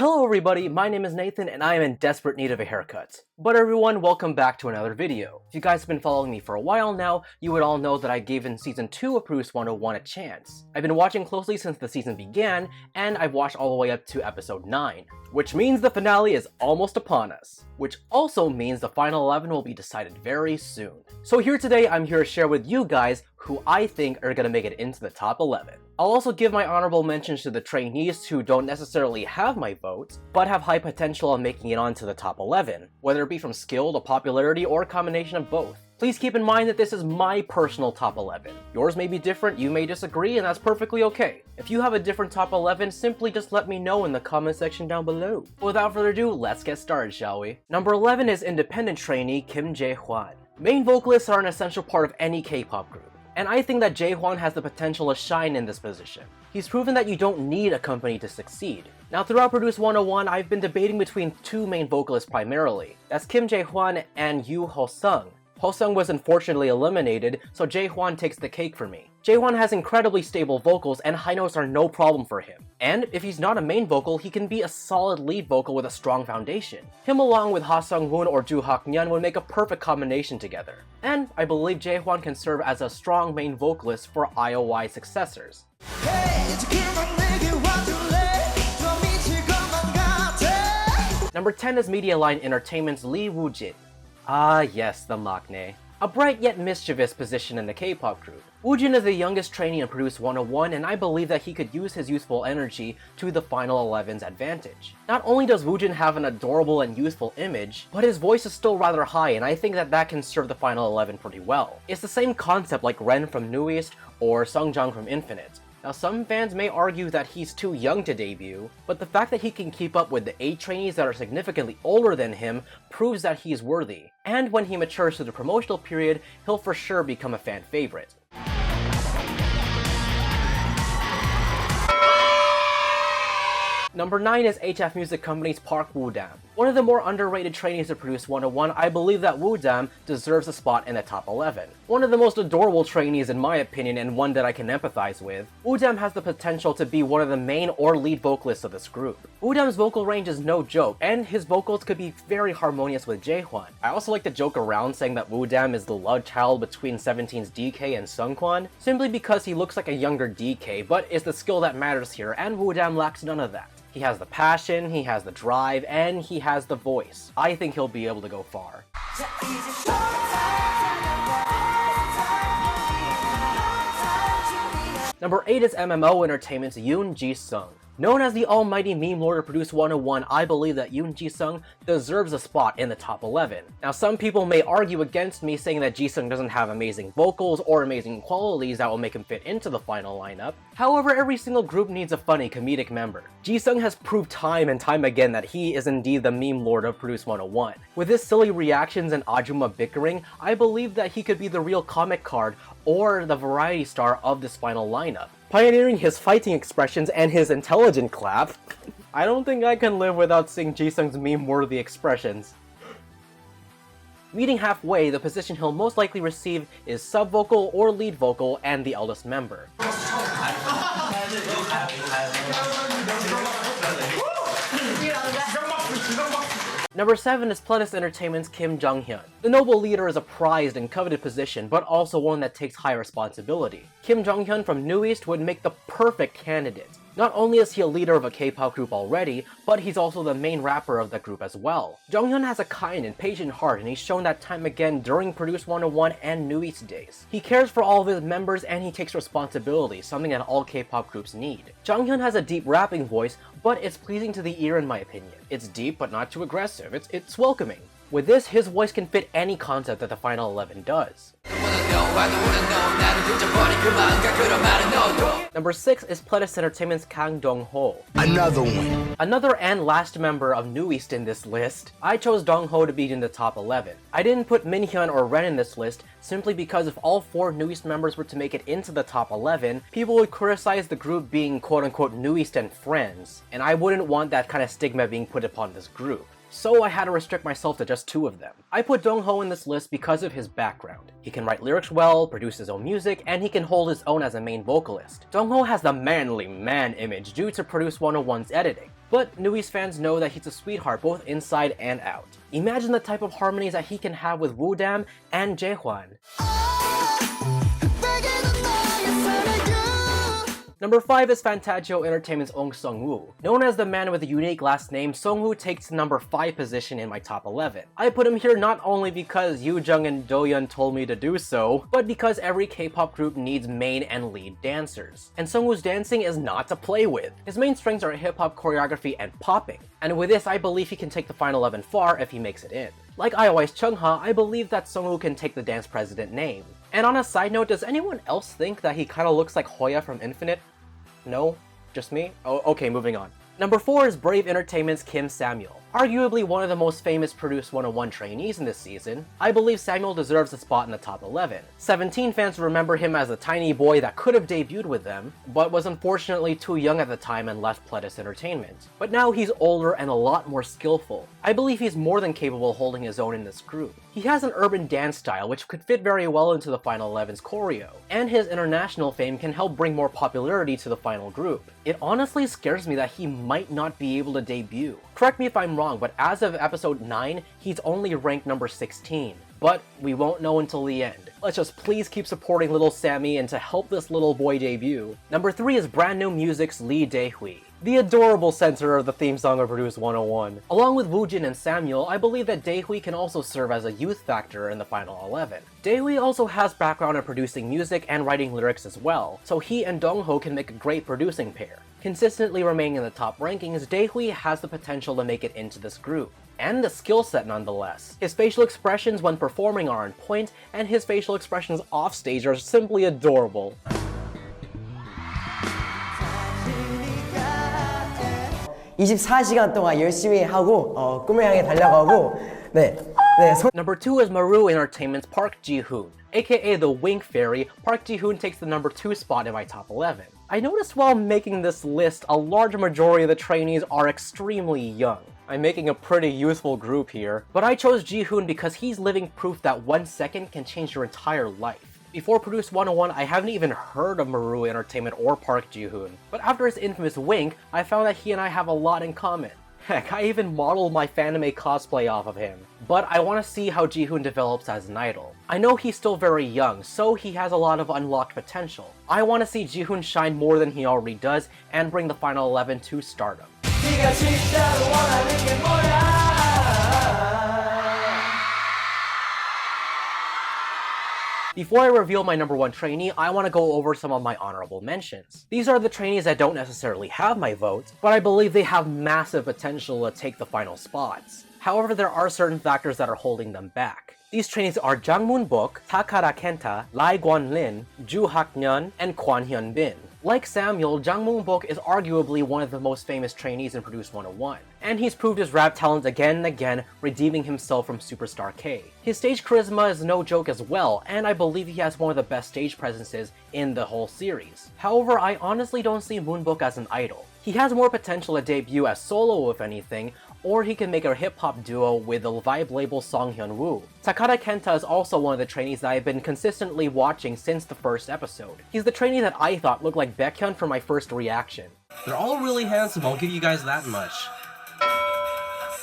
Hello everybody, my name is Nathan and I am in desperate need of a haircut. But everyone, welcome back to another video. If you guys have been following me for a while now, you would all know that I gave in Season 2 of Produce 101 a chance. I've been watching closely since the season began, and I've watched all the way up to episode 9. Which means the finale is almost upon us. Which also means the final 11 will be decided very soon. So here today, I'm here to share with you guys who I think are gonna make it into the top 11. I'll also give my honorable mentions to the trainees who don't necessarily have my vote, but have high potential of making it onto the top 11, whether it be from skill to popularity or a combination of both. Please keep in mind that this is my personal top 11. Yours may be different, you may disagree, and that's perfectly okay. If you have a different top 11, simply just let me know in the comment section down below. Without further ado, let's get started, shall we? Number 11 is independent trainee Kim Jaehwan. Main vocalists are an essential part of any K-pop group, and I think that Jaehwan has the potential to shine in this position. He's proven that you don't need a company to succeed. Now throughout Produce 101, I've been debating between two main vocalists primarily. That's Kim Jaehwan and Yoo Ho-sung. Ho-sung was unfortunately eliminated, so Jaehwan takes the cake for me. Jaehwan has incredibly stable vocals and high notes are no problem for him. And if he's not a main vocal, he can be a solid lead vocal with a strong foundation. Him along with Ha Sung-woon or Joo Hak-nyeon would make a perfect combination together. And I believe Jaehwan can serve as a strong main vocalist for IOI's successors. Number 10 is Media Line Entertainment's Lee Woo-jin. Ah yes, the maknae. A bright yet mischievous position in the K-pop group. Woo-jin is the youngest trainee in Produce 101 and I believe that he could use his youthful energy to the Final 11's advantage. Not only does Woo-jin have an adorable and youthful image, but his voice is still rather high and I think that that can serve the Final 11 pretty well. It's the same concept like Ren from New East or Sungjang from Infinite. Now some fans may argue that he's too young to debut, but the fact that he can keep up with the 8 trainees that are significantly older than him proves that he's worthy. And when he matures through the promotional period, he'll for sure become a fan favorite. Number 9 is HF Music Company's Park Woodam. One of the more underrated trainees to Produce 101, I believe that Woodam deserves a spot in the top 11. One of the most adorable trainees in my opinion and one that I can empathize with, Woodam has the potential to be one of the main or lead vocalists of this group. Woodam's vocal range is no joke, and his vocals could be very harmonious with Jaehwan. I also like to joke around saying that Woodam is the love child between 17's DK and Seungkwan, simply because he looks like a younger DK, but it's the skill that matters here, and Woodam lacks none of that. He has the passion, he has the drive, and he has the voice. I think he'll be able to go far. Number 8 is MMO Entertainment's Yoon Jisung. Known as the almighty meme lord of Produce 101, I believe that Yoon Jisung deserves a spot in the top 11. Now some people may argue against me saying that Jisung doesn't have amazing vocals or amazing qualities that will make him fit into the final lineup. However, every single group needs a funny comedic member. Jisung has proved time and time again that he is indeed the meme lord of Produce 101. With his silly reactions and Ajuma bickering, I believe that he could be the real comic card or the variety star of this final lineup. Pioneering his fighting expressions and his intelligent clap, I don't think I can live without seeing Jisung's meme-worthy expressions. Meeting halfway, the position he'll most likely receive is sub-vocal or lead vocal and the eldest member. Number 7 is Pledis Entertainment's Kim Jonghyun. The noble leader is a prized and coveted position, but also one that takes high responsibility. Kim Jonghyun from New East would make the perfect candidate. Not only is he a leader of a K-pop group already, but he's also the main rapper of the group as well. Jonghyun has a kind and patient heart and he's shown that time again during Produce 101 and New East days. He cares for all of his members and he takes responsibility, something that all K-pop groups need. Jonghyun has a deep rapping voice, but it's pleasing to the ear in my opinion. It's deep but not too aggressive, it's welcoming. With this, his voice can fit any concept that the Final 11 does. Number 6 is Pledis Entertainment's Kang Dongho. Another one. Another and last member of New East in this list. I chose Dongho to be in the top 11. I didn't put Minhyun or Ren in this list simply because if all 4 New East members were to make it into the top 11, people would criticize the group being quote-unquote New East and friends, and I wouldn't want that kind of stigma being put upon this group. So I had to restrict myself to just 2 of them. I put Dongho in this list because of his background. He can write lyrics well, produce his own music, and he can hold his own as a main vocalist. Dongho has the manly man image due to Produce 101's editing. but Nui's fans know that he's a sweetheart both inside and out. Imagine the type of harmonies that he can have with Woodam and Jaehwan. Number 5 is Fantagio Entertainment's Ong Seung Woo. Known as the man with a unique last name, Seung Woo takes the number 5 position in my top 11. I put him here not only because Yoo Jung and Doyeon told me to do so, but because every K-pop group needs main and lead dancers. And Seung Woo's dancing is not to play with. His main strengths are hip-hop choreography and popping. And with this, I believe he can take the final 11 far if he makes it in. Like IOI's Chungha, I believe that Seung Woo can take the dance president name. And on a side note, does anyone else think that he kinda looks like Hoya from Infinite? No? Just me? Oh, okay, moving on. Number 4 is Brave Entertainment's Kim Samuel. Arguably one of the most famous Produce 101 trainees in this season, I believe Samuel deserves a spot in the top 11. 17 fans remember him as a tiny boy that could have debuted with them, but was unfortunately too young at the time and left Pledis Entertainment. But now he's older and a lot more skillful. I believe he's more than capable of holding his own in this group. He has an urban dance style which could fit very well into the Final 11's choreo, and his international fame can help bring more popularity to the final group. It honestly scares me that he might not be able to debut. Correct me if I'm wrong, but as of episode 9, he's only ranked number 16. But we won't know until the end. Let's just please keep supporting little Sammy and to help this little boy debut. Number 3 is Brand New Music's Lee Daehwi, the adorable center of the theme song of Produce 101. Along with Woojin and Samuel, I believe that Daehwi can also serve as a youth factor in the final 11. Daehwi also has background in producing music and writing lyrics as well, so he and Dongho can make a great producing pair. Consistently remaining in the top rankings, Daehwi has the potential to make it into this group. And the skill set nonetheless. His facial expressions when performing are on point, and his facial expressions off stage are simply adorable. 24시간 동안 열심히 하고 꿈을 향해 달려가고 Number 2 is Maru Entertainment's Park Jihoon. AKA the Wink Fairy, Park Jihoon takes the number 2 spot in my top 11. I noticed while making this list, a large majority of the trainees are extremely young. I'm making a pretty youthful group here, but I chose Jihoon because he's living proof that 1 second can change your entire life. Before Produce 101, I haven't even heard of Maru Entertainment or Park Jihoon, but after his infamous wink, I found that he and I have a lot in common. Heck, I even modeled my fanime cosplay off of him. But I want to see how Jihoon develops as an idol. I know he's still very young, so he has a lot of unlocked potential. I want to see Jihoon shine more than he already does and bring the final 11 to stardom. Before I reveal my number 1 trainee, I want to go over some of my honorable mentions. These are the trainees that don't necessarily have my vote, but I believe they have massive potential to take the final spots. However, there are certain factors that are holding them back. These trainees are Jang Moon-bok, Takara Kenta, Lai Guan-lin, Ju Hak-yeon, and Kwon Hyun-bin. Like Samuel, Jang Moon-bok is arguably one of the most famous trainees in Produce 101, and he's proved his rap talent again and again, redeeming himself from Superstar K. His stage charisma is no joke as well, and I believe he has one of the best stage presences in the whole series. However, I honestly don't see Moon-bok as an idol. He has more potential to debut as solo if anything, or he can make a hip-hop duo with the Vibe label Songhyun Woo. Takara Kenta is also one of the trainees that I've been consistently watching since the first episode. He's the trainee that I thought looked like Baekhyun from my first reaction. They're all really handsome, I'll give you guys that much.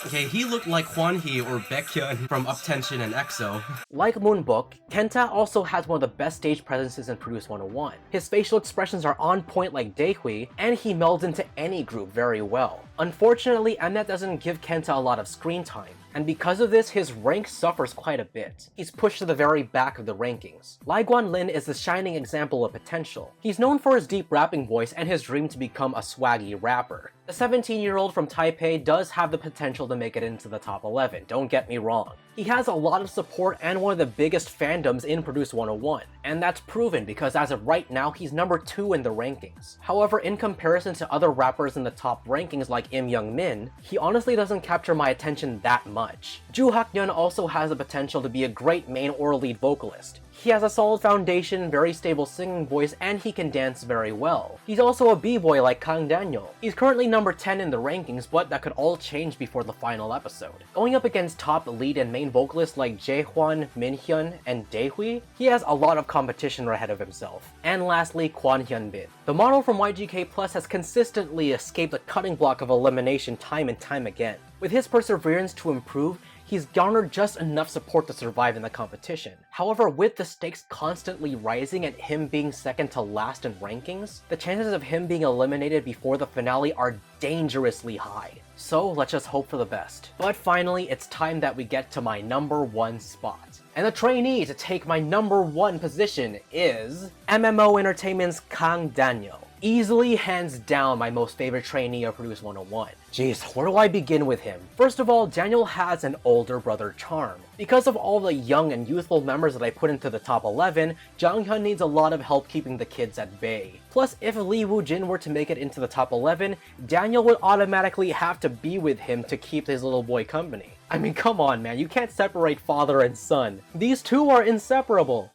Okay, he looked like Hwanhee or Baekhyun from Uptension and EXO. Like Moon-bok, Kenta also has one of the best stage presences in Produce 101. His facial expressions are on point like Daehwi, and he melds into any group very well. Unfortunately, Mnet doesn't give Kenta a lot of screen time, and because of this, his rank suffers quite a bit. He's pushed to the very back of the rankings. Lai Guan-lin is the shining example of potential. He's known for his deep rapping voice and his dream to become a swaggy rapper. The 17-year-old from Taipei does have the potential to make it into the top 11, don't get me wrong. He has a lot of support and one of the biggest fandoms in Produce 101, and that's proven because as of right now, he's number 2 in the rankings. However, in comparison to other rappers in the top rankings like Im Young-min, he honestly doesn't capture my attention that much. Ju Hak-yeon also has the potential to be a great main or lead vocalist. He has a solid foundation, very stable singing voice, and he can dance very well. He's also a b-boy like Kang Daniel. He's currently number 10 in the rankings, but that could all change before the final episode. Going up against top lead and main vocalists like Jaehwan, Minhyun, and Daehwi, he has a lot of competition ahead of himself. And lastly, Kwon Hyun-bin. The model from YGK Plus has consistently escaped the cutting block of elimination time and time again. With his perseverance to improve, he's garnered just enough support to survive in the competition. However, with the stakes constantly rising and him being second to last in rankings, the chances of him being eliminated before the finale are dangerously high. So let's just hope for the best. But finally, it's time that we get to my number 1 spot. And the trainee to take my number 1 position is MMO Entertainment's Kang Daniel. Easily, hands down, my most favorite trainee of Produce 101. Jeez, where do I begin with him? First of all, Daniel has an older brother charm. Because of all the young and youthful members that I put into the top 11, Jonghyun needs a lot of help keeping the kids at bay. Plus, if Lee Woo-jin were to make it into the top 11, Daniel would automatically have to be with him to keep his little boy company. I mean, come on man, you can't separate father and son. These two are inseparable.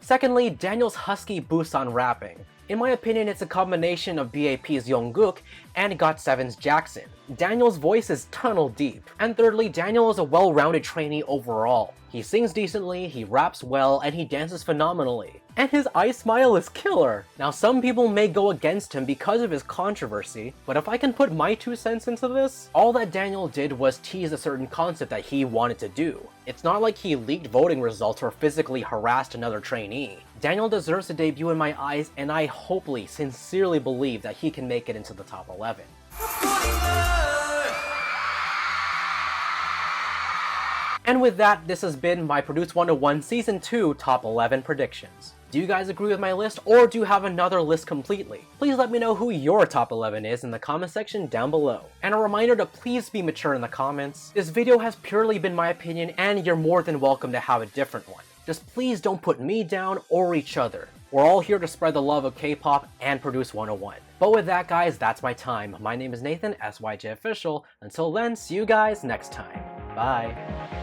Secondly, Daniel's husky Busan rapping. In my opinion, it's a combination of BAP's Jungkook and GOT7's Jackson. Daniel's voice is tunnel deep. And thirdly, Daniel is a well-rounded trainee overall. He sings decently, he raps well, and he dances phenomenally. And his eye smile is killer! Now some people may go against him because of his controversy, but if I can put my 2 cents into this, all that Daniel did was tease a certain concept that he wanted to do. It's not like he leaked voting results or physically harassed another trainee. Daniel deserves to debut in my eyes, and I hopefully, sincerely believe that he can make it into the top 11. And with that, this has been my Produce 101 Season 2 Top 11 predictions. Do you guys agree with my list, or do you have another list completely? Please let me know who your top 11 is in the comment section down below. And a reminder to please be mature in the comments. This video has purely been my opinion, and you're more than welcome to have a different one. Just please don't put me down or each other. We're all here to spread the love of K-pop and Produce 101. But with that guys, that's my time. My name is Nathan, SYJOfficial. Until then, see you guys next time. Bye.